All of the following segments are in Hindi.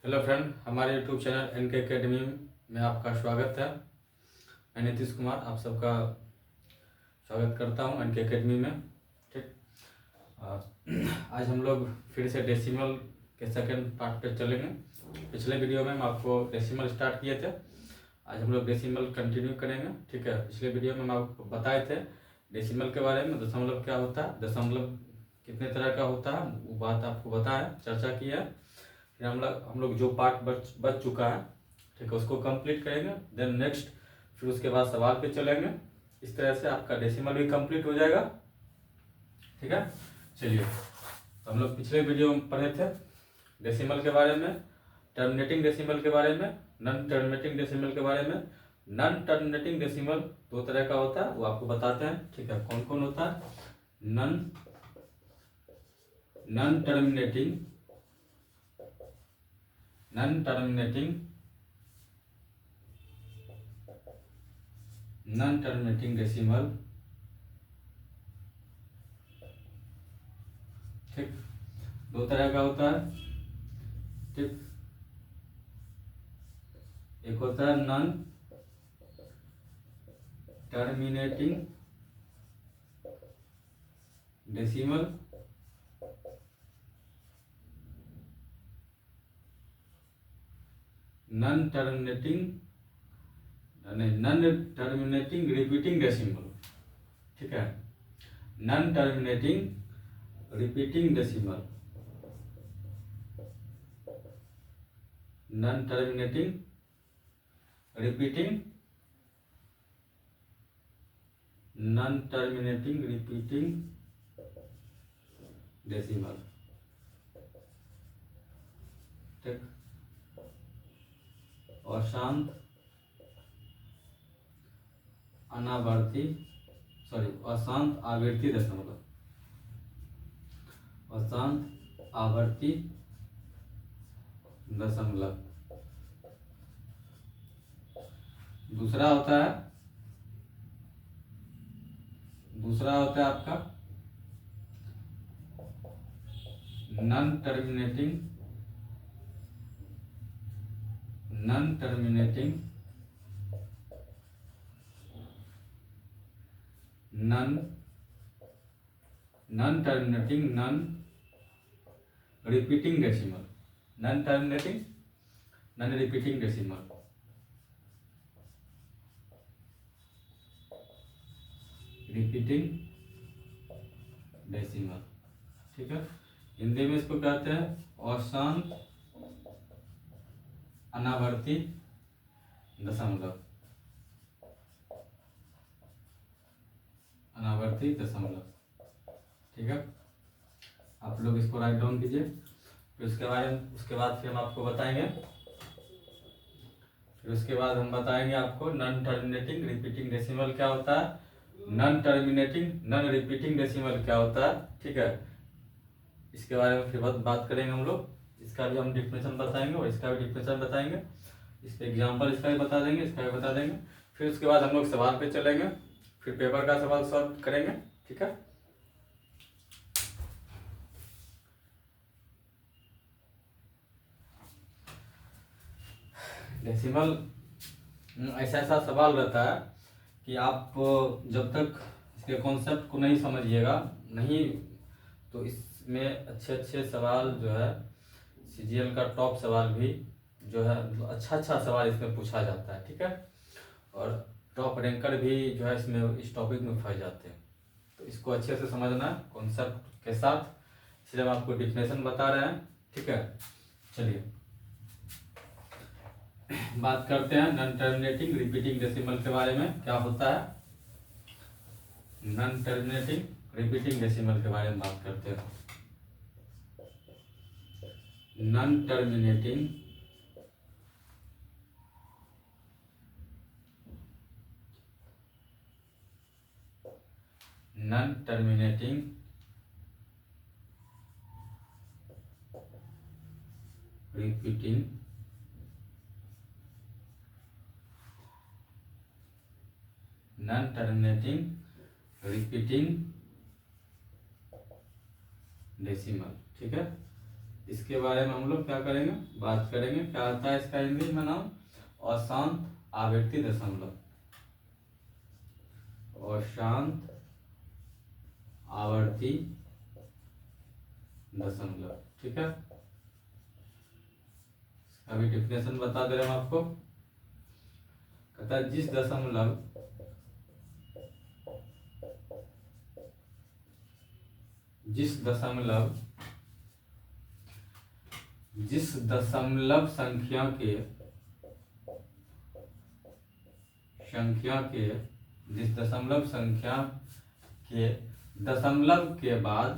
हेलो फ्रेंड, हमारे यूट्यूब चैनल एनके एकेडमी में आपका स्वागत है। मैं नीतीश कुमार आप सबका स्वागत करता हूं एनके एकेडमी में। ठीक, आज हम लोग फिर से डेसिमल के सेकंड पार्ट पे चलेंगे। पिछले वीडियो में हम आपको डेसिमल स्टार्ट किए थे, आज हम लोग डेसिमल कंटिन्यू करेंगे। ठीक है, पिछले वीडियो में हम आपको बताए थे डेसिमल के बारे में, दशमलव क्या होता है, दशमलव कितने तरह का होता है, वो बात आपको बताया, चर्चा की है। फिर हम लोग जो पार्ट बच चुका है, ठीक है, उसको कंप्लीट करेंगे। देन नेक्स्ट फिर उसके बाद सवाल पे चलेंगे। इस तरह से आपका डेसिमल भी कंप्लीट हो जाएगा। ठीक है, चलिए, तो हम लोग पिछले वीडियो में पढ़े थे डेसिमल के बारे में, टर्मिनेटिंग डेसिमल के बारे में, नॉन टर्मिनेटिंग डेसिमल के बारे में। नॉन टर्मिनेटिंग डेसिमल दो तरह का होता है, वो आपको बताते हैं। ठीक है, कौन कौन होता है? Non terminating non terminating decimal. ठीक, दो तरह का होता है। ठीक, एक होता है non terminating decimal, non terminating repeating decimal. ठीक है, non terminating repeating decimal, non terminating repeating decimal. ठीक, और शांत अनावर्ती अशांत आवर्ती दशमलव, अशांत आवर्ती दशमलव। दूसरा होता है आपका non terminating non repeating decimal, non terminating non repeating decimal. Repeating decimal. ठीक है, हिंदी में इसको कहते हैं अशांत अनावर्ती दशमलव, अनावर्ती दशमलव। ठीक है, आप लोग इसको राइट डाउन कीजिए। फिर उसके बाद फिर हम आपको बताएंगे। फिर उसके बाद हम बताएंगे आपको नॉन टर्मिनेटिंग रिपीटिंग डेसिमल क्या होता है, non terminating non repeating decimal क्या होता है। ठीक है, इसके बारे में फिर बात करेंगे हम लोग। इसका भी हम डिफिनेशन बताएंगे और इसका भी डिफिनेशन बताएंगे। इस पे एग्जाम्पल इसका भी बता देंगे, इसका भी बता देंगे। फिर उसके बाद हम लोग सवाल पे चलेंगे, फिर पेपर का सवाल सॉल्व करेंगे। ठीक है, डेसिमल ऐसा सवाल रहता है कि आप जब तक इसके कॉन्सेप्ट को नहीं समझिएगा नहीं, तो इसमें अच्छे सवाल जो है, सीजीएल का टॉप सवाल भी जो है, अच्छा सवाल इसमें पूछा जाता है। ठीक है, और टॉप रैंकर भी जो है इसमें इस टॉपिक में फंस जाते हैं। तो इसको अच्छे से समझना कॉन्सेप्ट के साथ, इसलिए हम आपको डिफिनेशन बता रहे हैं। ठीक है, चलिए बात करते हैं नॉन टर्मिनेटिंग रिपीटिंग डेसिमल के बारे में। क्या होता है नॉन टर्मिनेटिंग रिपीटिंग डेसिमल के बारे में बात करते हैं। Non terminating repeating non terminating repeating decimal. ठीक है, इसके बारे में हम लोग क्या करेंगे, बात करेंगे। क्या आता है इसका हिंदी में नाम, अशांत आवृत्ति दशमलव, अशांत आवर्ती दशमलव। ठीक है, अभी डिफिनेशन बता दे रहे हैं आपको। कहता है जिस दशमलव जिस दशमलव संख्या के जिस दशमलव संख्या के दशमलव के बाद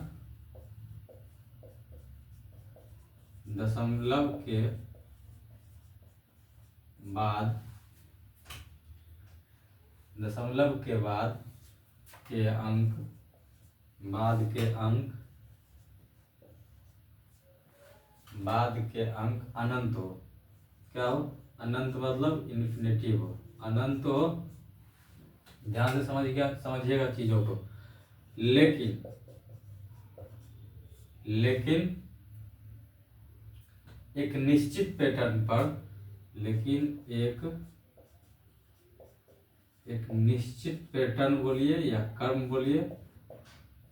के अंक अनंत हो। क्या हो, अनंत मतलब इन्फिनिटी हो, अनंत हो। ध्यान से समझिएगा चीजों को। लेकिन एक निश्चित पैटर्न पर, एक निश्चित पैटर्न बोलिए या क्रम बोलिए,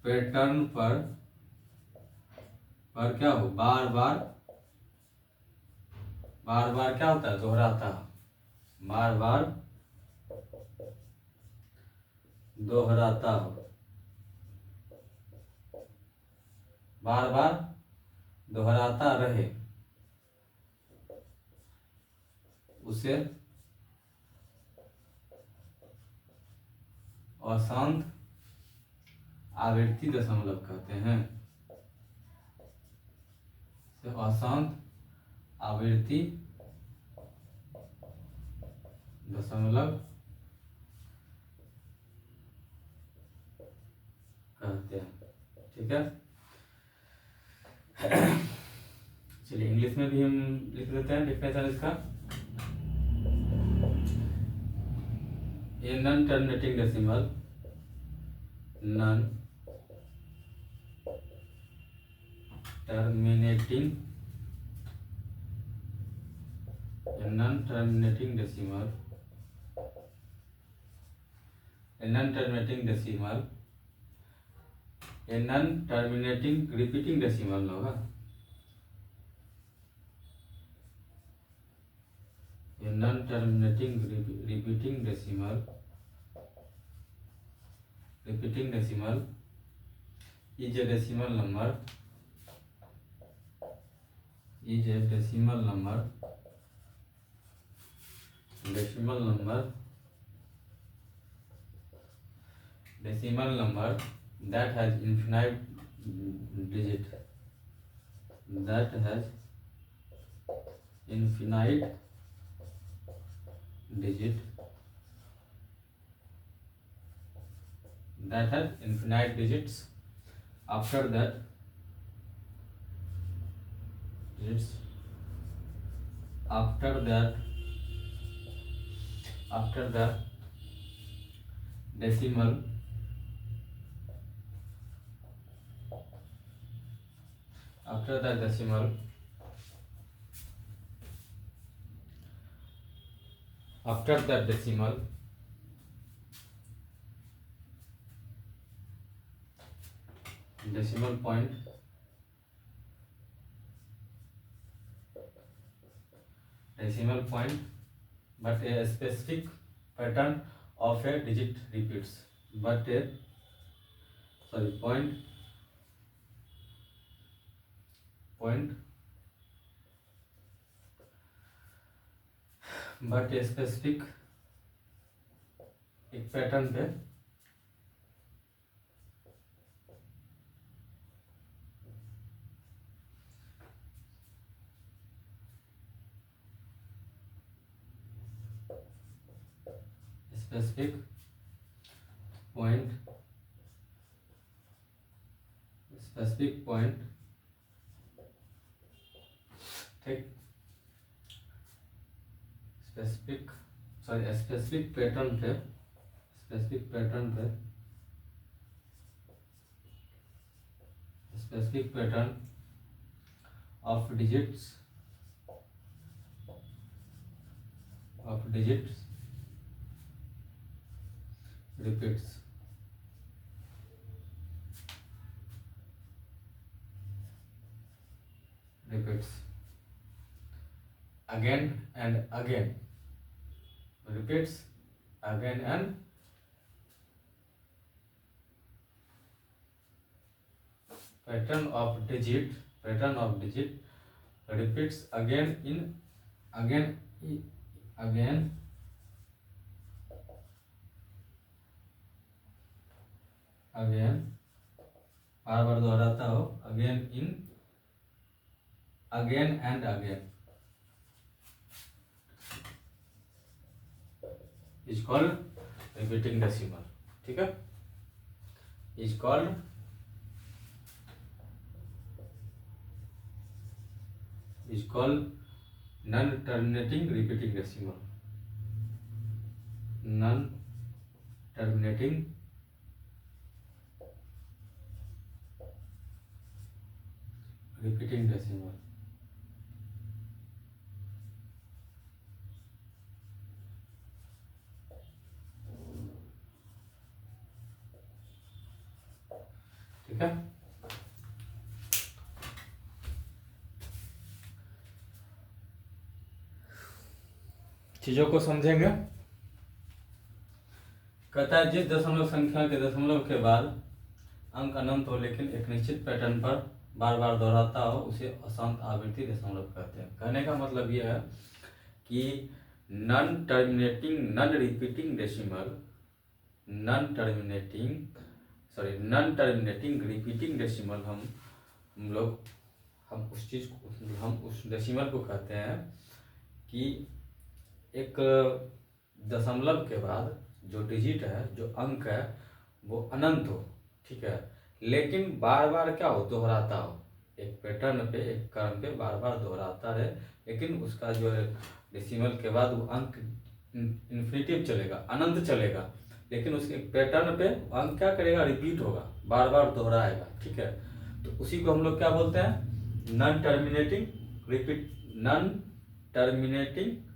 पैटर्न पर क्या हो, बार बार क्या होता है, दोहराता है, बार बार दोहराता हो, बार बार दोहराता रहे, उसे अशांत आवृत्ति दशमलव कहते हैं। अशांत आवृत्ति दशमलव कहते हैं। ठीक है, चलिए इंग्लिश में भी हम लिख देते हैं डिफिनेशन इसका। A non terminating decimal, non terminating decimal, a non-terminating decimal, a non-terminating repeating decimal होगा, a non-terminating repeating decimal is a decimal number that has infinite digit, that has infinite digits. After that decimal decimal point but a specific pattern of a digit repeats, but a specific एक पैटर्न पे specific point ठीक, specific pattern of digits repeats again and again, repeats again and pattern of digit repeats again बार बार दोहराता हो, again and again is called repeating decimal. ठीक है, is called non terminating repeating decimal. non terminating repeating decimal. ठीक है, चीजों को समझेंगे। कहता है जिस दशमलव संख्या के दशमलव के बाद अंक अनंत हो लेकिन एक निश्चित पैटर्न पर बार बार दोहराता हो उसे अशांत आवृत्ति दशमलव कहते हैं। कहने का मतलब यह है कि नॉन टर्मिनेटिंग रिपीटिंग डेसिमल हम उस डेसिमल को कहते हैं कि एक दशमलव के बाद जो डिजिट है, जो अंक है, वो अनंत हो, ठीक है, लेकिन बार बार क्या हो, दोहराता हो, एक पैटर्न पे, एक क्रम पे बार बार दोहराता रहे, लेकिन उसका जो है डेसिमल के बाद वो अंक इन्फिनिटिव चलेगा, अनंत चलेगा, लेकिन उसके पैटर्न पे अंक क्या करेगा, रिपीट होगा, बार बार दोहराएगा। ठीक है, तो उसी को हम लोग क्या बोलते हैं, नॉन टर्मिनेटिंग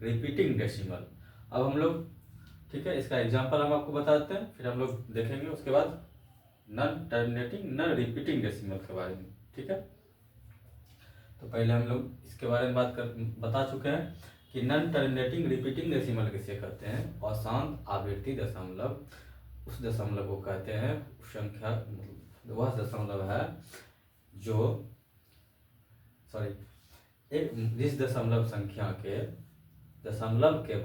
रिपीटिंग डेसिमल। अब हम लोग, ठीक है, इसका एग्जांपल हम आपको बताते हैं, फिर हम लोग देखेंगे उसके बाद non terminating non repeating decimal के बारे में। ठीक है, तो पहले हम लोग इसके बारे में बता चुके हैं कि नॉन टर्मिनेटिंग रिपीटिंग डेसिमल किसे कहते हैं। अशांत आवर्ती दशमलव उस दशमलव को कहते हैं, संख्या वह दशमलव है जो जिस दशमलव संख्या के दशमलव के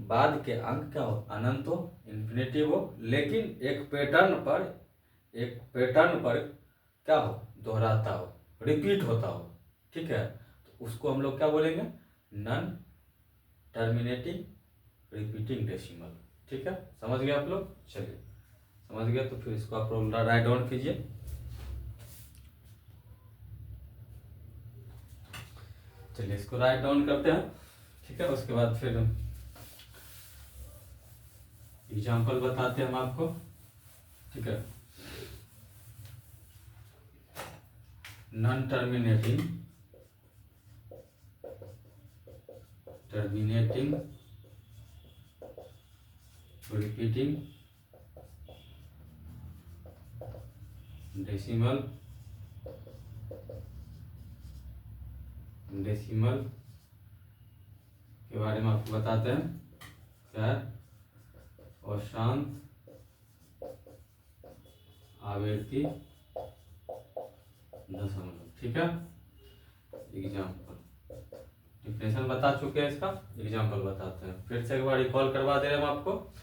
बाद के अंक क्या हो, अनंत हो, इन्फिनिटिव हो, लेकिन एक पैटर्न पर क्या हो, दोहराता हो, रिपीट होता हो। ठीक है, तो उसको हम लोग क्या बोलेंगे, नॉन टर्मिनेटिंग रिपीटिंग डेसिमल। ठीक है, समझ गए आप लोग? चलिए, समझ गए तो फिर इसको आप लोग राइट डाउन कीजिए। चलिए इसको राइट डाउन करते हैं। ठीक है, उसके बाद फिर एग्जाम्पल बताते हैं हम आपको। ठीक है, नॉन टर्मिनेटिंग रिपीटिंग डेसिमल के बारे में आपको बताते हैं। क्या है, अशांत आवर्ती दशमलव। ठीक है, एग्जाम्पल डिफिनेशन बता चुके हैं, इसका एग्जाम्पल बताते हैं। फिर से एक बार रिकॉल करवा दे रहे हैं हम आपको।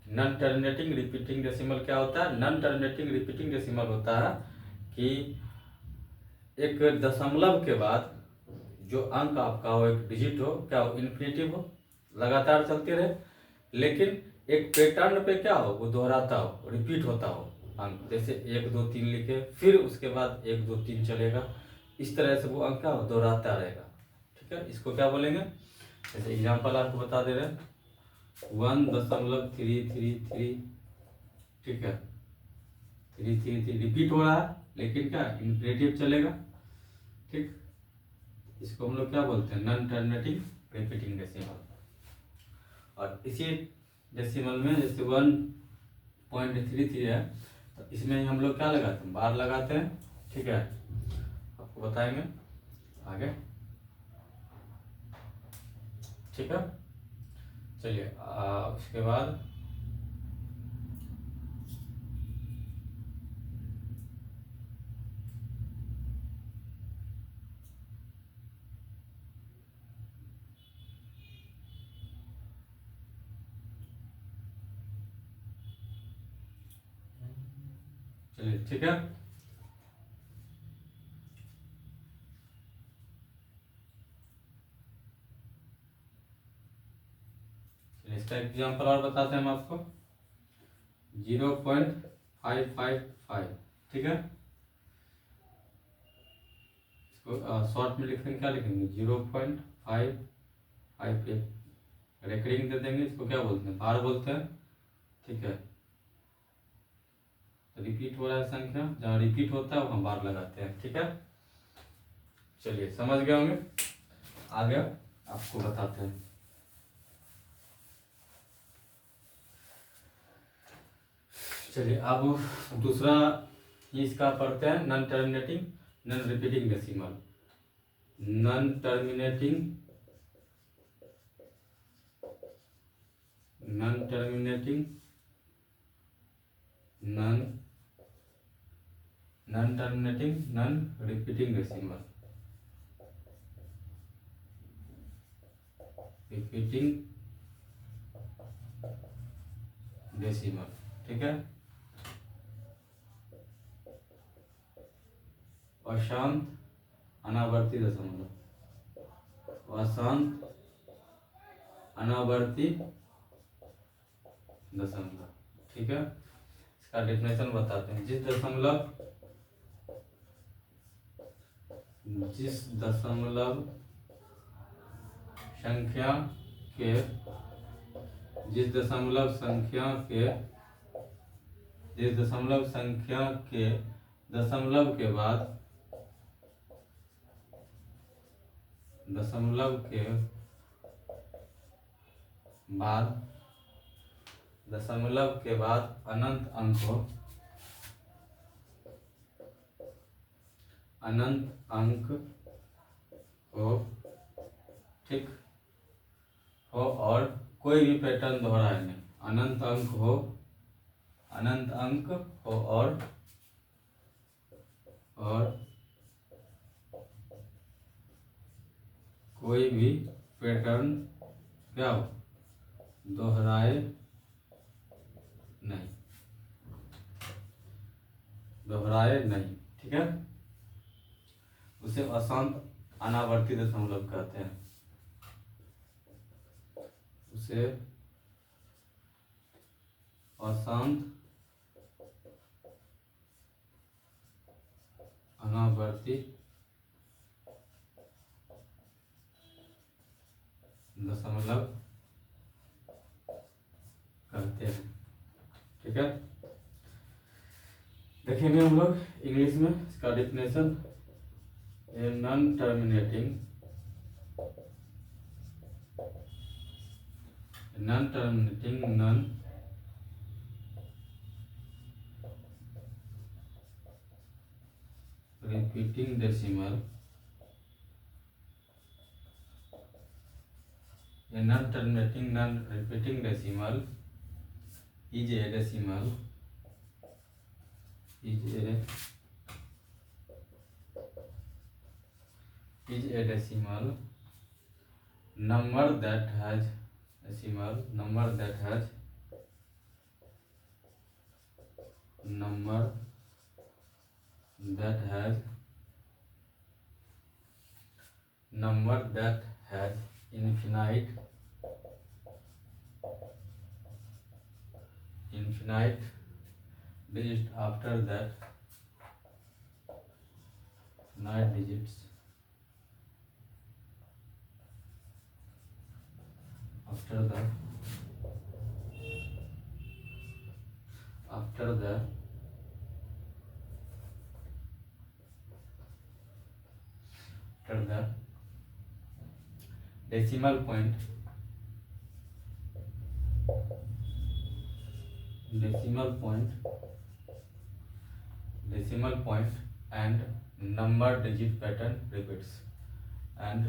नॉन टर्मिनेटिंग रिपीटिंग डेसिमल क्या होता है? नॉन टर्मिनेटिंग रिपीटिंग डेसिमल होता है कि एक दशमलव के बाद जो अंक आपका हो, एक डिजिट हो, क्या हो, इन्फिनिटिव हो, लगातार चलते रहे, लेकिन एक पैटर्न पे क्या हो, वो दोहराता हो, रिपीट होता हो अंक। जैसे 1 2 3 लिखे, फिर उसके बाद 1 2 3 चलेगा, इस तरह से वो अंक क्या हो, दोहराता रहेगा। ठीक है, इसको क्या बोलेंगे? जैसे एग्जांपल आपको बता दे रहे हैं, 1.333। ठीक है, 333 रिपीट हो रहा है, लेकिन क्या इन्फिनिटिव चलेगा, ठीक, इसको हम लोग क्या बोलते हैं, नॉन टर्मिनेटिंग रिपीटिंग डेसिमल। और इसी डेसिमल में जैसे 1.33 है, तो इसमें हम लोग क्या लगाते हैं, बार लगाते हैं। ठीक है, आपको बताएंगे आगे। ठीक है, चलिए उसके बाद चलिए, ठीक है, इसका एग्जाम्पल और बताते हैं हम आपको। 0.555, ठीक है, इसको शॉर्ट में लिखेंगे, क्या लिखेंगे, 0.558, रेकरिंग दे देंगे, इसको क्या बोलते हैं, बार बोलते हैं। ठीक है, तो रिपीट हो रहा है संख्या, जहाँ रिपीट होता है वहाँ बार लगाते हैं। ठीक है, चलिए समझ गए होंगे, आगे आपको बताते हैं। चलिए अब दूसरा इसका पढ़ते हैं, non terminating non repeating decimal. Non terminating non terminating non terminating non repeating decimal. Repeating decimal, ठीक है, अशांत अनावर्ती दशमलव, अशांत अनावर्ती दशमलव। ठीक है, इसका डेफिनेशन बताते हैं। जिस दशमलव संख्या के जिस दशमलव संख्या के दशमलव के बाद अनंत अंक हो, ठीक हो, और कोई भी पैटर्न दोहराए नहीं, अनंत अंक हो और कोई भी पैटर्न क्या हो, दोहराए नहीं, ठीक है, उसे अशांत अनावर्ती दशमलव कहते हैं। उसे अशांत अनावर्ती दशमलव कहते हैं। ठीक है, देखेंगे हम लोग इंग्लिश में इसका definition. Non terminating non repeating decimal, a non-terminating non-repeating decimal is a decimal number that has infinite digits after that, nine digits after the after the decimal point and number digit pattern repeats and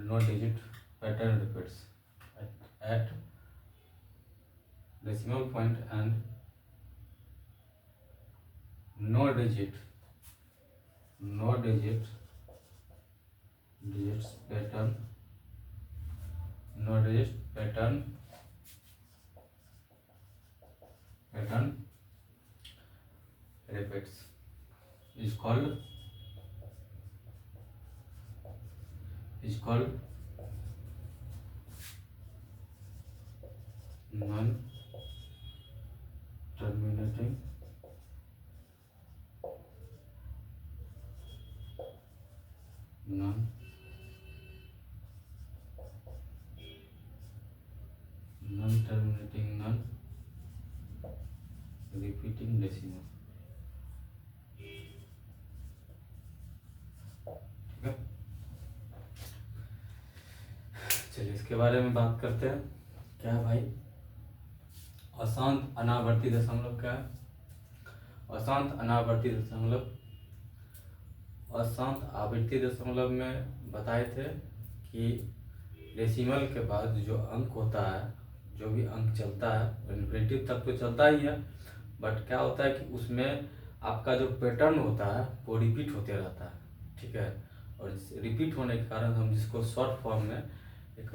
no digit pattern repeats at decimal point and no digits pattern repeats is called non terminating non-repeating decimal। ठीक है, चलिए इसके बारे में बात करते हैं। क्या है भाई अशांत अनावर्ती दशमलव? क्या है अशांत अनावर्ती दशमलव? अशांत आवर्ती दशमलव में बताए थे कि डेसिमल के बाद जो अंक होता है, जो भी अंक चलता है इन्फिनिटिव तक तो चलता ही है, बट क्या होता है कि उसमें आपका जो पैटर्न होता है वो रिपीट होते रहता है। ठीक है, और रिपीट होने के कारण हम जिसको शॉर्ट फॉर्म में एक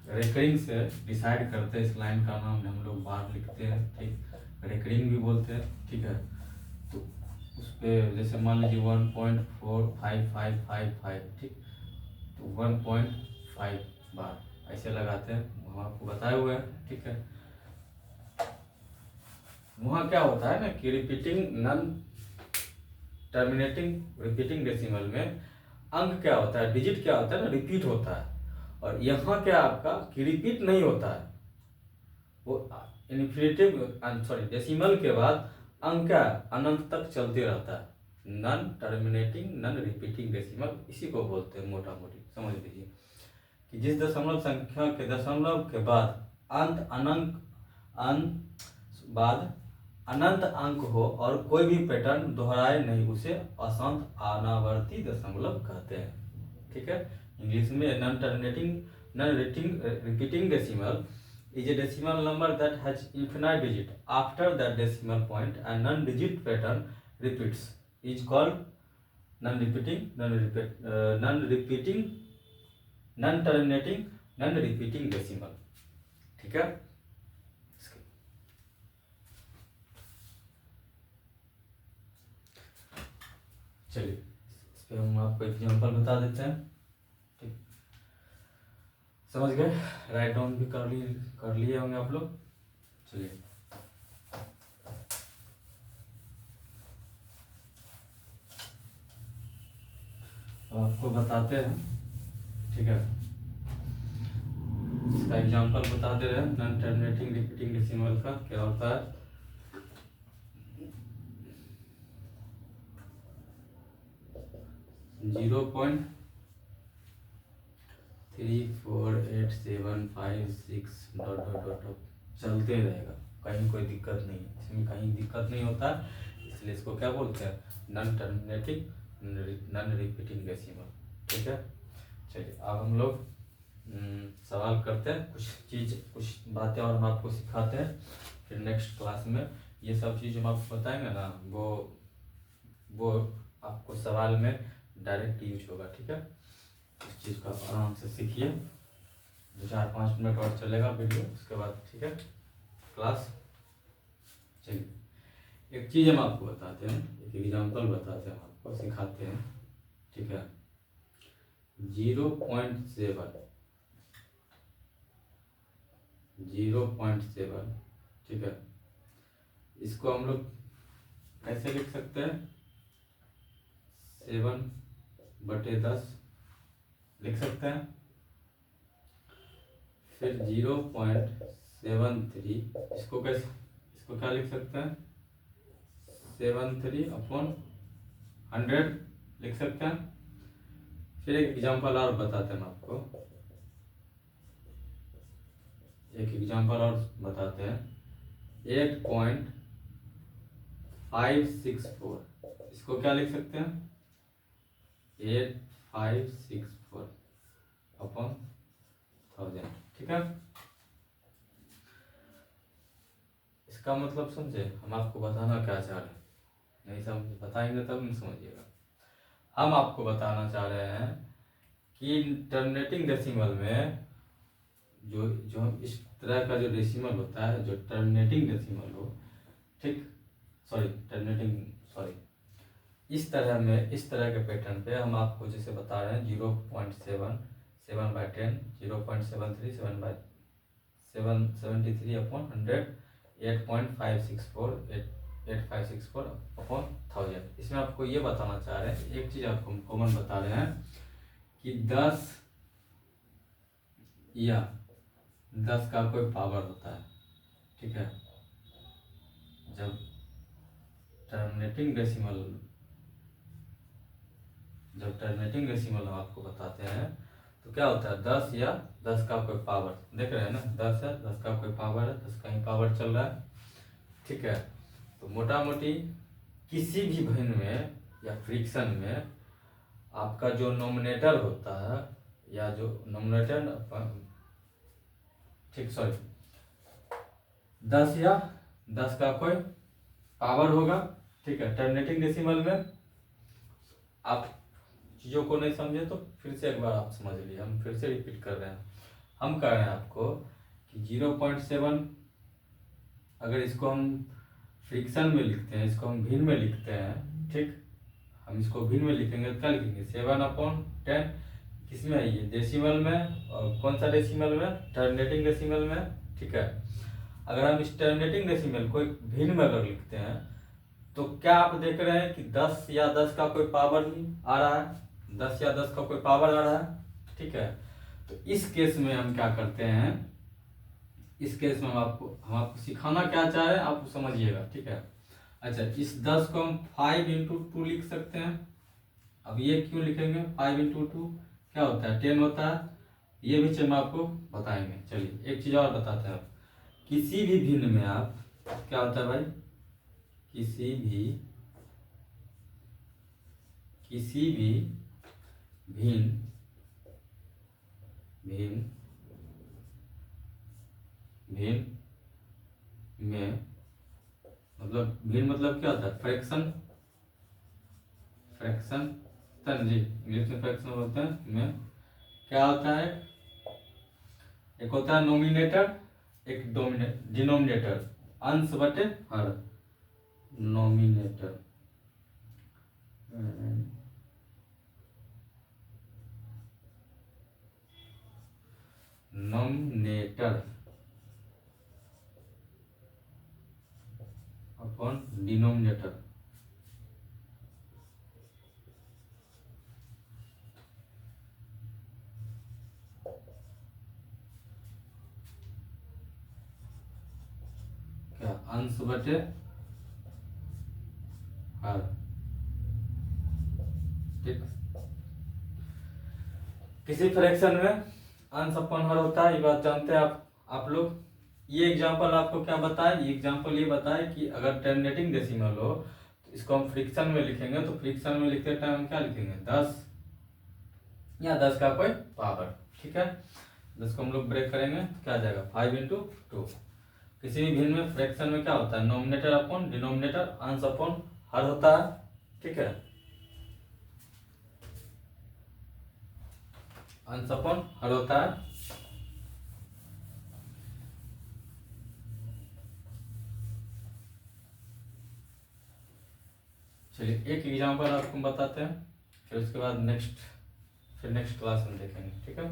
रेकरिंग से डिसाइड करते हैं, इस लाइन का नाम हम लोग बार लिखते हैं। ठीक, रेकरिंग भी बोलते हैं। ठीक है, तो उस पर जैसे मान लीजिए 1.4555, ठीक, तो 1.5 बार ऐसे लगाते हैं, हम आपको बताए हुए हैं। ठीक है, वहाँ क्या होता है ना कि रिपीटिंग डेसिमल में अंक क्या होता है, डिजिट क्या होता है ना, रिपीट होता है। और यहाँ क्या आपका कि रिपीट नहीं होता है, वो डेसिमल के बाद अंक क्या अनंत तक चलते रहता है। Non terminating non repeating decimal इसी को बोलते हैं मोटा मोटी, समझ लीजिए कि जिस दशमलव संख्या के दशमलव के बाद अनंत अंक हो और कोई भी पैटर्न दोहराए नहीं, उसे अशांत अनावर्ती दशमलव कहते हैं। ठीक है, इंग्लिश में non terminating non repeating decimal is a decimal number that has infinite digit after that decimal point and non-digit pattern repeats is called non-terminating non-repeating decimal। ठीक है, चलिए इस पे हम आपको एग्जांपल बता देते हैं। ठीक, समझ गए, राइट डाउन भी कर लिए होंगे आप लोग। चलिए आपको बताते हैं। ठीक है, इसका एग्जांपल बता दे रहे हैं। नॉन टर्मिनेटिंग रिपीटिंग डेसिमल का क्या होता है, 0.348756 ... चलते रहेगा, कहीं कोई दिक्कत नहीं है, इसमें कहीं दिक्कत नहीं होता, इसलिए इसको क्या बोलते हैं, non terminating non repeating decimal. ठीक है, चलिए अब हम लोग सवाल करते हैं, कुछ बातें और हम आपको सिखाते हैं, फिर नेक्स्ट क्लास में ये सब चीज़ हम आपको बताएंगे ना, वो आपको सवाल में डायरेक्ट यूज होगा। ठीक है, इस चीज़ का आराम से सीखिए, 4-5 मिनट और चलेगा वीडियो, उसके बाद ठीक है क्लास। चलिए एक चीज़ हम आपको बताते हैं, एक एग्जांपल बताते हैं, हम आपको सिखाते हैं। ठीक है, 0.7, ठीक है, इसको हम लोग कैसे लिख सकते हैं, 7/10 लिख सकते हैं। फिर 0.73, इसको क्या लिख सकते हैं, 0.73/100 लिख सकते हैं। फिर एक एग्जांपल और बताते हैं आपको, एक एग्जांपल और बताते हैं। 8.564, इसको क्या लिख सकते हैं? 8564/1000, ठीक है। इसका मतलब समझे, हम आपको बताना क्या चाह रहे हैं, नहीं समझ बताएंगे तब नहीं समझिएगा। हम आपको बताना चाह रहे हैं कि टर्मिनेटिंग डेसिमल में जो जो इस तरह का जो डेसिमल होता है, जो टर्मिनेटिंग डेसिमल हो, ठीक, इस तरह में, इस तरह के पैटर्न पे हम आपको जैसे बता रहे हैं 0.7, 7/10, 0.73, 7/73/100, 8.564, 8564/1000। इसमें आपको ये बताना चाह रहे हैं, एक चीज आपको कॉमन बता रहे हैं कि 10 या 10 का कोई पावर होता है, ठीक है। जब टर्मिनेटिंग डेसिमल हम आपको बताते हैं तो क्या होता है, 10 या 10 का कोई पावर, देख रहे हैं ना, 10 है, 10 का कोई पावर है, 10 का ही पावर चल रहा है, ठीक है। तो मोटा मोटी किसी भी भिन्न में या फ्रिक्शन में आपका जो नोमिनेटर होता है, या जो नोमिनेटर, ठीक, 10 या 10 का कोई पावर होगा, ठीक है। टर्मिनेटिंग डेसिमल में आप चीज़ों को नहीं समझे तो फिर से एक बार आप समझ लीजिए, हम फिर से रिपीट कर रहे हैं। हम कह रहे हैं आपको कि 0.7, अगर इसको हम फ्रिक्शन में लिखते हैं, इसको हम भिन्न में लिखते हैं, ठीक, हम इसको भिन्न में लिखेंगे तो क्या लिखेंगे, 7/10, किसमें है ये, डेसिमल में, और कौन सा डेसिमल में, टर्मिनेटिंग डेसिमल में, ठीक है। अगर हम इस टर्मिनेटिंग डेसिमल को भिन्न में अगर लिखते हैं तो क्या आप देख रहे हैं कि 10 या 10 का कोई पावर ही आ रहा है, 10 या 10 का कोई पावर आ रहा है, ठीक है। तो इस केस में हम क्या करते हैं, इस केस में हम आपको सिखाना क्या चाह रहे हैं, आप समझिएगा, ठीक है। अच्छा, इस 10 को हम 5/2 लिख सकते हैं। अब ये क्यों लिखेंगे, 5/2 क्या होता है, 10 होता है, ये भी हम आपको बताएंगे। चलिए एक चीज और बताते हैं, आप किसी भी भिन्न में आप, क्या होता है भाई, किसी भी भिन्न में, मतलब भिन्न मतलब क्या होता है, फ्रैक्शन तन जी, इंग्लिश में फ्रैक्शन बोलते हैं, में क्या होता है, एक होता है नोमिनेटर, एक डिनोमिनेटर, अंश बटे हर, नोमिनेटर अपॉन डिनोमिनेटर। क्या, अंश बटे हर, ठीक। किसी फ्रैक्शन में अंश अपॉन हर होता है, ये बात जानते हैं आप लोग। ये एग्जांपल आपको क्या बताए, ये एग्जांपल ये बताए कि अगर टर्मिनेटिंग डेसिमल हो तो इसको हम फ्रिक्शन में लिखेंगे, तो फ्रिक्शन में लिखते टाइम हम क्या लिखेंगे, 10 या 10 का कोई पावर, ठीक है। 10 को हम लोग ब्रेक करेंगे तो क्या आ जाएगा, 5/2। किसी भी भिन्न में फ्रैक्शन में क्या होता है, नोमिनेटर अपॉन डिनोमिनेटर, अंश अपॉन हर होता है, ठीक है, अंश अपॉन हर होता है। चलिए एक एग्जांपल आपको बताते हैं, फिर उसके बाद नेक्स्ट क्लास में देखेंगे, ठीक है।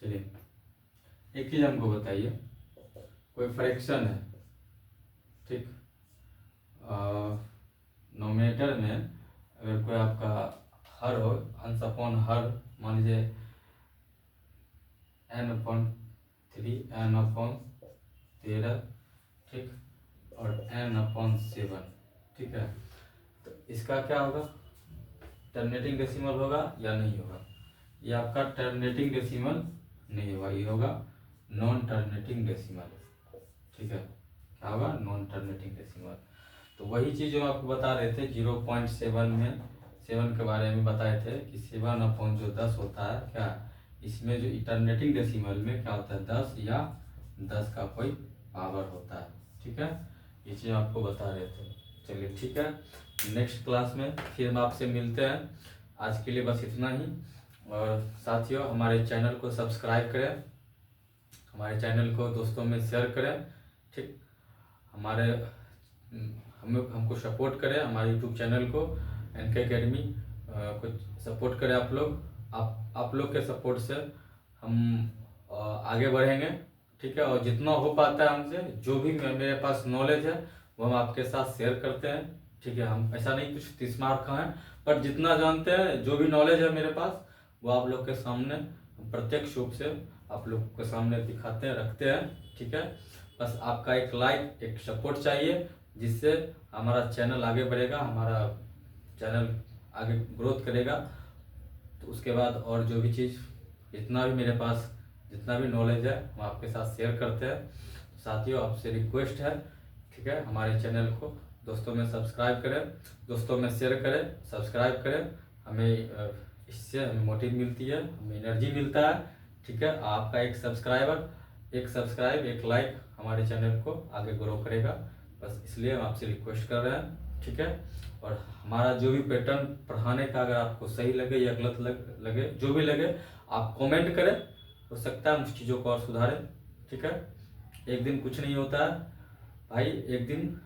चलिए एक चीज हमको बताइए, कोई फ्रैक्शन है, ठीक, नोमिनेटर में अगर कोई आपका हर हो, अंश अपॉन हर, मान लीजिए n/3 n/13, ठीक, और n/7, ठीक है। तो इसका क्या होगा, टर्मिनेटिंग डेसिमल होगा या नहीं होगा? ये आपका टर्मिनेटिंग डेसिमल नहीं होगा, ये होगा नॉन टर्मिनेटिंग डेसिमल, ठीक है। क्या होगा? Non terminating decimal. तो वही चीज़ जो आपको बता रहे थे 0.7 में 7 के बारे में बताए थे कि 7/10 होता है क्या, इसमें जो टर्मिनेटिंग डेसिमल में क्या होता है 10 या 10 का कोई पावर होता है, ठीक है। ये चीज़ आपको बता रहे थे। चलिए ठीक है, नेक्स्ट क्लास में फिर हम आपसे मिलते हैं। आज के लिए बस इतना ही। और साथियों, हमारे चैनल को सब्सक्राइब करें, हमारे चैनल को दोस्तों में शेयर करें, ठीक। हमारे हमको सपोर्ट करें, हमारे यूट्यूब चैनल को एनके एकेडमी को सपोर्ट करें आप लोग। आप लोग के सपोर्ट से हम आगे बढ़ेंगे, ठीक है। और जितना हो पाता है हमसे, जो भी मेरे पास नॉलेज है वो हम आपके साथ शेयर करते हैं, ठीक है। हम ऐसा नहीं कुछ 30 मार्क का है, पर जितना जानते हैं, जो भी नॉलेज है मेरे पास, वो आप लोग के सामने प्रत्यक्ष रूप से आप लोग के सामने दिखाते हैं, रखते हैं, ठीक है। बस आपका एक लाइक, एक सपोर्ट चाहिए, जिससे हमारा चैनल आगे बढ़ेगा, हमारा चैनल आगे ग्रोथ करेगा। तो उसके बाद और जो भी चीज़, जितना भी मेरे पास जितना भी नॉलेज है, हम आपके साथ शेयर करते हैं। साथियों, आपसे रिक्वेस्ट है, ठीक है, हमारे चैनल को दोस्तों में सब्सक्राइब करें, दोस्तों में शेयर करें, सब्सक्राइब करें। हमें इससे हमें मोटिव मिलती है, हमें एनर्जी मिलता है, ठीक है। आपका एक सब्सक्राइब, एक लाइक हमारे चैनल को आगे ग्रो करेगा। बस इसलिए हम आपसे रिक्वेस्ट कर रहे हैं, ठीक है। और हमारा जो भी पैटर्न पढ़ाने का अगर आपको सही लगे या गलत लगे, जो भी लगे, आप कमेंट करें। हो सकता है हम उस चीज़ों को और सुधारें, ठीक है। एक दिन कुछ नहीं होता है भाई, एक दिन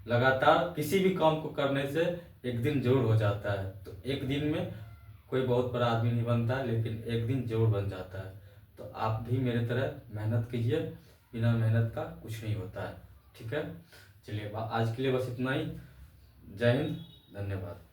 लगातार किसी भी काम को करने से एक दिन जरूर हो जाता है। तो एक दिन में कोई बहुत बड़ा आदमी नहीं बनता है, लेकिन एक दिन जरूर बन जाता है। तो आप भी मेरे तरह मेहनत कीजिए, बिना मेहनत का कुछ नहीं होता है, ठीक है। चलिए, आज के लिए बस इतना ही। जय हिंद, धन्यवाद।